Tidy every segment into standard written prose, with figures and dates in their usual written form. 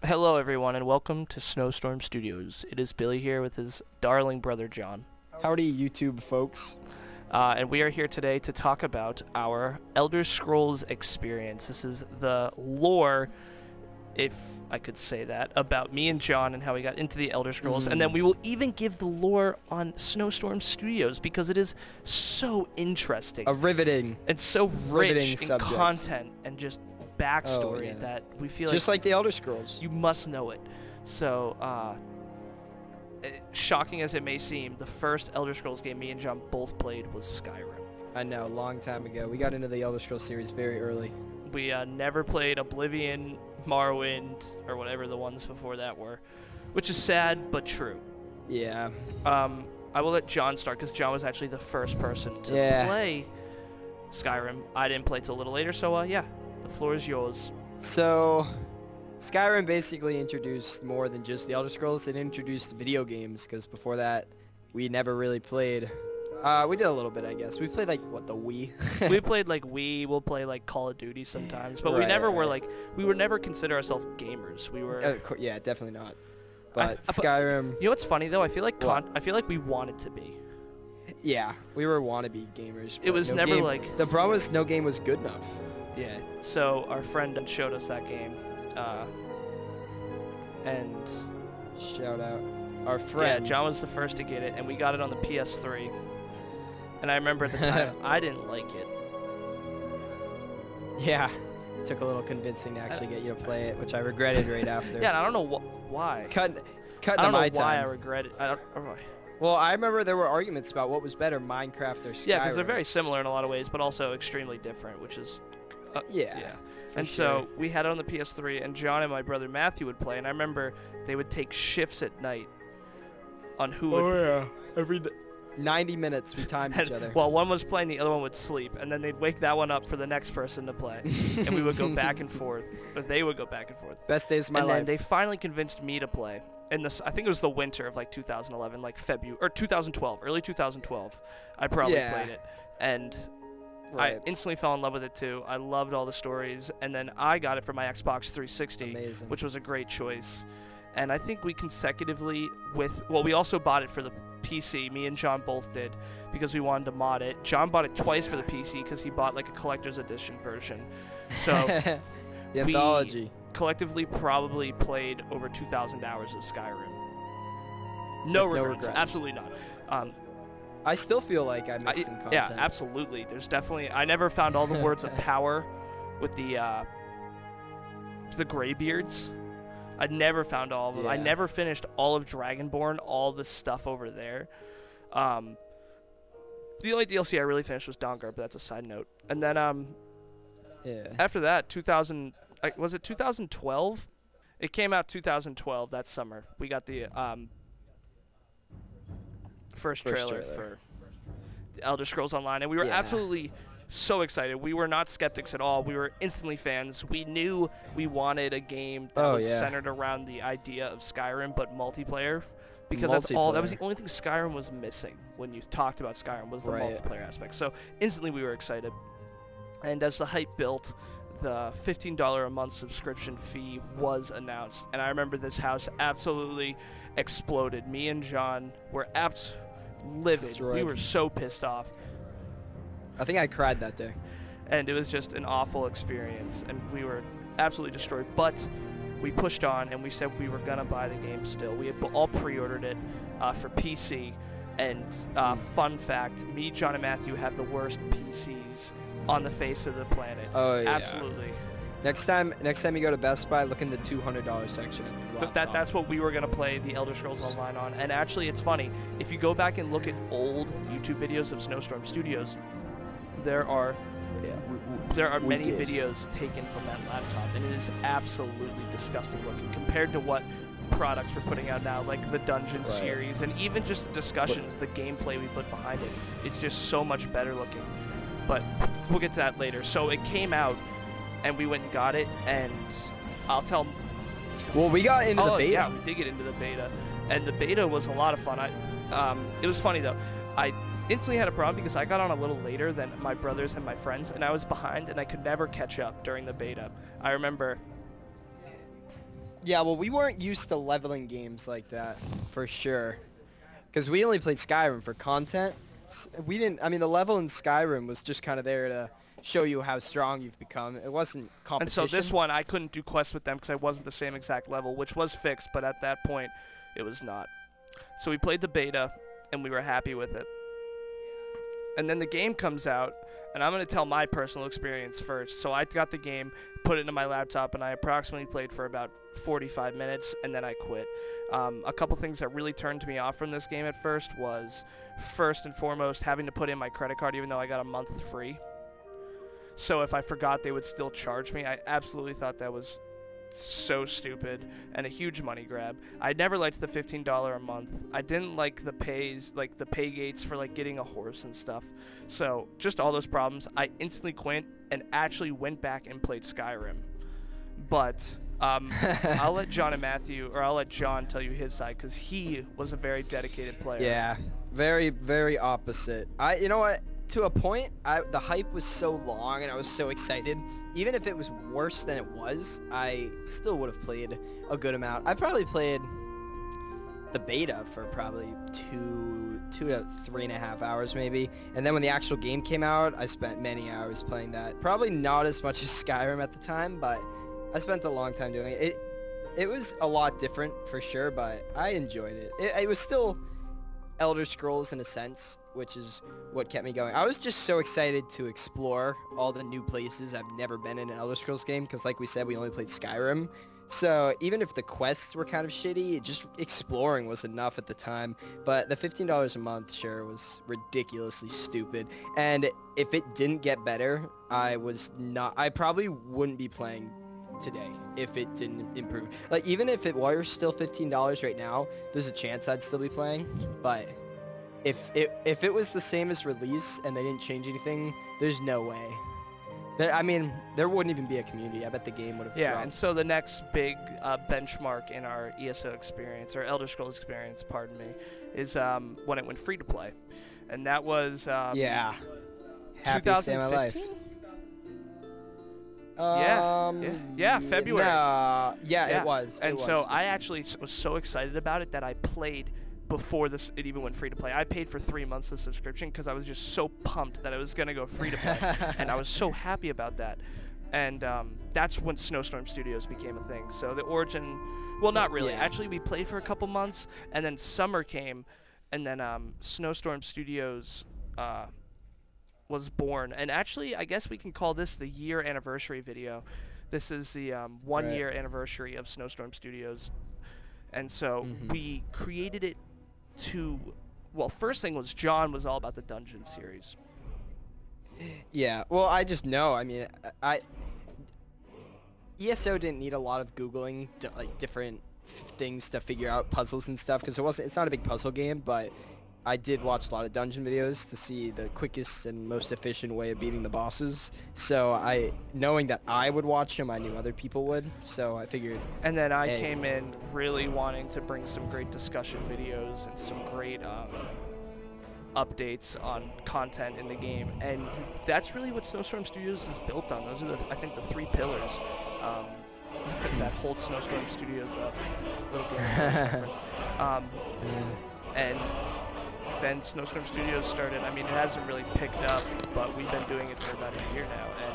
Hello, everyone, and welcome to Snowstorm Studios. It is Billy here with his darling brother, John. Howdy, YouTube folks. And we are here today to talk about our Elder Scrolls experience. This is the lore, if I could say that, about me and John and how we got into the Elder Scrolls. And then we will even give the lore on Snowstorm Studios because it is so interesting. Riveting. And so rich in subject. content and just backstory that we feel just like the Elder Scrolls. You must know it. So, shocking as it may seem, the first Elder Scrolls game me and John both played was Skyrim. I know, a long time ago. We got into the Elder Scrolls series very early. We never played Oblivion, Morrowind, or whatever the ones before that were, which is sad but true. Yeah. I will let John start because John was actually the first person to play Skyrim. I didn't play till a little later, so yeah. The floor is yours. So, Skyrim basically introduced more than just the Elder Scrolls. It introduced video games, because before that, we never really played. We did a little bit, I guess. We played, like, what, the Wii? We played, like, Wii. We'll play, like, Call of Duty sometimes. But we never were, like, we would never consider ourselves gamers. We were... yeah, definitely not. But Skyrim... You know what's funny, though? I feel like we wanted to be. Yeah, we were wannabe gamers. It was never, like... The problem was no game was good enough. Yeah, so our friend showed us that game, and... Shout out. Our friend. Yeah, John was the first to get it, and we got it on the PS3. And I remember at the time, I didn't like it. Yeah, it took a little convincing to actually get you to play it, which I regretted right after. Yeah, and I don't know why. Cutting I don't know my why time. I regret it. Well, I remember there were arguments about what was better, Minecraft or Skyrim. Yeah, because they're very similar in a lot of ways, but also extremely different, which is... yeah. And so we had it on the PS3, and John and my brother Matthew would play, and I remember they would take shifts at night on who would... Oh, yeah. Every 90 minutes we timed each other. While one was playing, the other one would sleep, and then they'd wake that one up for the next person to play. And we would go back and forth, or they would go back and forth. Best days of my life. And then they finally convinced me to play. In this, I think it was the winter of like 2011, like February, or 2012, early 2012. I probably played it. And... I instantly fell in love with it too. I loved all the stories, and then I got it for my Xbox 360, which was a great choice. And I think we consecutively we also bought it for the PC. Me and John both did because we wanted to mod it. John bought it twice for the PC because he bought like a collector's edition version. So the anthology. We collectively probably played over 2,000 hours of Skyrim. No regrets, absolutely not. I still feel like I missed some content. Yeah, absolutely. There's definitely... I never found all the words of power with the Greybeards. I never found all of them. I never finished all of Dragonborn, all the stuff over there. The only DLC I really finished was Dawnguard, but that's a side note. And then after that, was it 2012? It came out 2012, that summer. We got the... First trailer for the Elder Scrolls Online, and we were absolutely so excited. We were not skeptics at all. We were instantly fans. We knew we wanted a game that was centered around the idea of Skyrim, but multiplayer, because that was the only thing Skyrim was missing when you talked about Skyrim, was the multiplayer aspect. So instantly we were excited. And as the hype built, the $15 a month subscription fee was announced, and I remember this house absolutely exploded. Me and John were livid. Destroyed. We were so pissed off. I think I cried that day. And it was just an awful experience, and we were absolutely destroyed. But we pushed on, and we said we were going to buy the game still. We had all pre-ordered it for PC. And fun fact, me, John, and Matthew have the worst PCs on the face of the planet. Oh, yeah. Absolutely. Next time you go to Best Buy, look in the $200 section. That's what we were going to play the Elder Scrolls Online on. And actually, it's funny. If you go back and look at old YouTube videos of Snowstorm Studios, there are many videos taken from that laptop, and it is absolutely disgusting looking compared to what products we're putting out now, like the Dungeon series, and even just the discussions, the gameplay we put behind it. It's just so much better looking. But we'll get to that later. So it came out, and we went and got it, and I'll tell... Well, we got into the beta. Yeah, we did get into the beta, and the beta was a lot of fun. It was funny, though. I instantly had a problem because I got on a little later than my brothers and my friends, and I was behind, and I could never catch up during the beta. I remember Yeah, well, we weren't used to leveling games like that, for sure. Because we only played Skyrim for content. We didn't, I mean, the level in Skyrim was just kind of there to show you how strong you've become. It wasn't competition. And so this one, I couldn't do quests with them because I wasn't the same exact level, which was fixed, but at that point, it was not. So we played the beta, and we were happy with it. And then the game comes out, and I'm going to tell my personal experience first. So I got the game, put it into my laptop, and I approximately played for about 45 minutes, and then I quit. A couple things that really turned me off from this game at first was, first and foremost, having to put in my credit card even though I got a month free. So if I forgot, they would still charge me. I absolutely thought that was so stupid and a huge money grab. I never liked the $15 a month. I didn't like the pay gates for like getting a horse and stuff. So just all those problems. I instantly quit and actually went back and played Skyrim. But I'll let John tell you his side because he was a very dedicated player. Yeah, very, very opposite. You know what? To a point, the hype was so long and I was so excited. Even if it was worse than it was, I still would have played a good amount. I probably played the beta for probably two to 3.5 hours maybe. And then when the actual game came out, I spent many hours playing that. Probably not as much as Skyrim at the time, but I spent a long time doing it. It was a lot different for sure, but I enjoyed it. It was still Elder Scrolls in a sense, which is what kept me going. I was just so excited to explore all the new places I've never been in an Elder Scrolls game, because like we said, we only played Skyrim. So even if the quests were kind of shitty, just exploring was enough at the time. But the $15 a month, sure, was ridiculously stupid. And if it didn't get better, I probably wouldn't be playing today if it didn't improve. Like, even if it were still $15 right now, there's a chance I'd still be playing. But if it was the same as release and they didn't change anything, there's no way. I mean, there wouldn't even be a community. I bet the game would have dropped. And so the next big benchmark in our ESO experience, or Elder Scrolls experience, pardon me, is when it went free to play. And that was yeah. Happiest day of my life. 2015? Yeah, February. No, yeah, it was. And so I actually was so excited about it that I played before it even went free to play. I paid for 3 months of subscription because I was just so pumped that it was going to go free to play. And I was so happy about that. And that's when Snowstorm Studios became a thing. So the origin, well, not really. Yeah. Actually, we played for a couple months, and then summer came, and then Snowstorm Studios was born. And actually, I guess we can call this the year anniversary video. This is the 1 year anniversary of Snowstorm Studios. And so we created it well, first thing was John was all about the Dungeon series. Yeah, well, I just know. I mean, ESO didn't need a lot of Googling, like, different things to figure out puzzles and stuff, because it's not a big puzzle game, but I did watch a lot of dungeon videos to see the quickest and most efficient way of beating the bosses. So knowing that I would watch them, I knew other people would. So I figured. And then I came in really wanting to bring some great discussion videos and some great updates on content in the game. And that's really what Snowstorm Studios is built on. Those are, I think, the 3 pillars that hold Snowstorm Studios up. Little game reference. And then Snowstorm Studios started. I mean, it hasn't really picked up, but we've been doing it for about a year now, and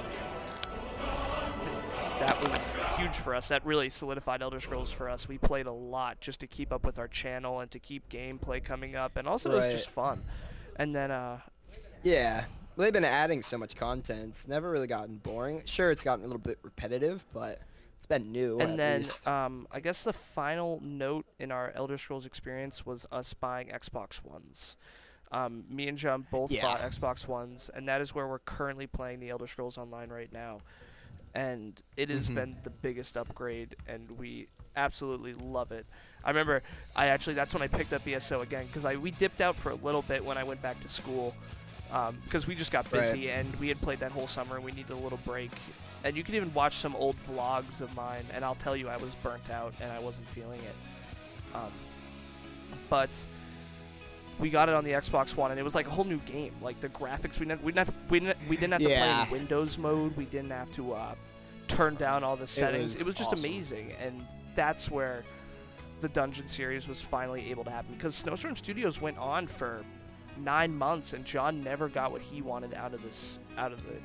that was huge for us. That really solidified Elder Scrolls for us. We played a lot just to keep up with our channel and to keep gameplay coming up, and also it was just fun. And then yeah, well, they've been adding so much content. It's never really gotten boring. Sure, it's gotten a little bit repetitive, but it's been new. And then I guess the final note in our Elder Scrolls experience was us buying Xbox Ones. Me and John both bought Xbox Ones, and that is where we're currently playing the Elder Scrolls Online right now. And it has been the biggest upgrade, and we absolutely love it. I remember that's when I picked up ESO again, because we dipped out for a little bit when I went back to school, because we just got busy, and we had played that whole summer, and we needed a little break. And you can even watch some old vlogs of mine, and I'll tell you I was burnt out and I wasn't feeling it. But we got it on the Xbox One, and it was like a whole new game. Like the graphics, we didn't have to play in Windows mode. We didn't have to turn down all the settings. It was just amazing, and that's where the Dungeon series was finally able to happen, because Snowstorm Studios went on for 9 months, and John never got what he wanted out of the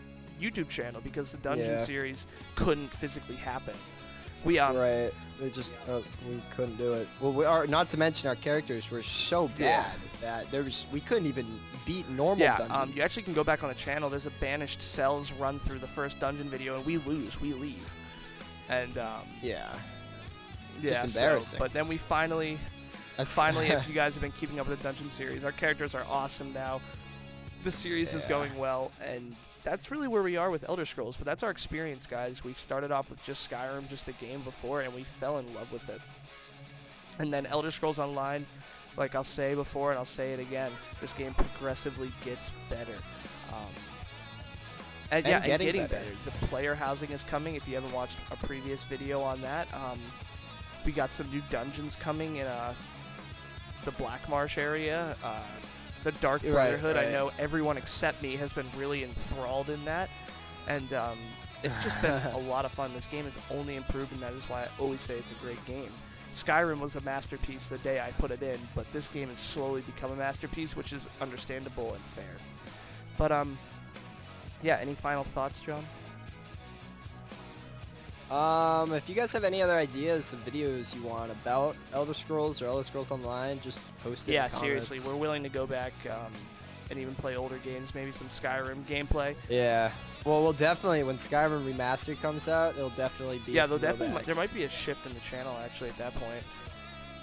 YouTube channel, because the Dungeon series couldn't physically happen. Right. They just we couldn't do it. Well, not to mention our characters were so bad that we couldn't even beat normal dungeons. You actually can go back on the channel. There's a Banished Cells run through the first dungeon video, and we lose. We leave. And just embarrassing. But then we finally, if you guys have been keeping up with the Dungeon series, our characters are awesome now. The series is going well, and that's really where we are with Elder Scrolls. But that's our experience, guys. We started off with just Skyrim, just the game before, and we fell in love with it. And then Elder Scrolls Online, like I'll say before and I'll say it again, this game progressively gets better. And getting better. The player housing is coming. If you haven't watched a previous video on that, we got some new dungeons coming in the Black Marsh area. The Dark Brotherhood, I know everyone except me has been really enthralled in that, and it's just been a lot of fun. This game has only improved, and that is why I always say it's a great game. Skyrim was a masterpiece the day I put it in, but this game has slowly become a masterpiece, which is understandable and fair. But yeah, any final thoughts, John? If you guys have any other ideas of videos you want about Elder Scrolls or Elder Scrolls Online, just post it in the comments. Seriously, we're willing to go back and even play older games, maybe some Skyrim gameplay. Yeah. Well, we'll definitely, when Skyrim Remastered comes out, it'll definitely be there might be a shift in the channel, actually, at that point.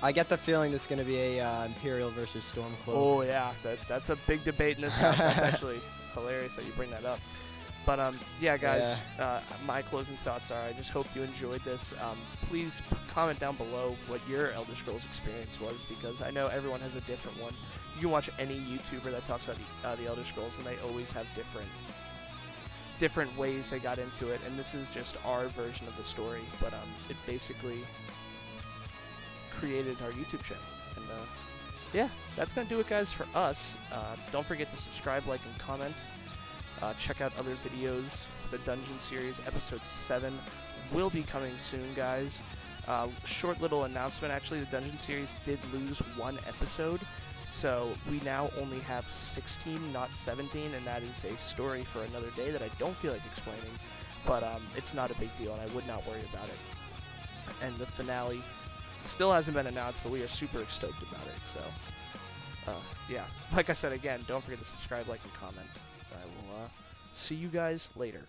I get the feeling there's going to be a Imperial versus Stormcloak. Oh, yeah. That's a big debate in this house. That's actually hilarious that you bring that up. But yeah, guys, my closing thoughts are, I just hope you enjoyed this. Please comment down below what your Elder Scrolls experience was, because I know everyone has a different one. You can watch any YouTuber that talks about the Elder Scrolls, and they always have different ways they got into it, and this is just our version of the story. But it basically created our YouTube channel, and yeah, that's gonna do it, guys, for us. Don't forget to subscribe, like, and comment. Check out other videos. The Dungeon series, episode 7, will be coming soon, guys. Short little announcement, actually, the Dungeon series did lose 1 episode, so we now only have 16, not 17, and that is a story for another day that I don't feel like explaining, but it's not a big deal, and I would not worry about it. And the finale still hasn't been announced, but we are super stoked about it, so yeah. Like I said, again, don't forget to subscribe, like, and comment. I will see you guys later.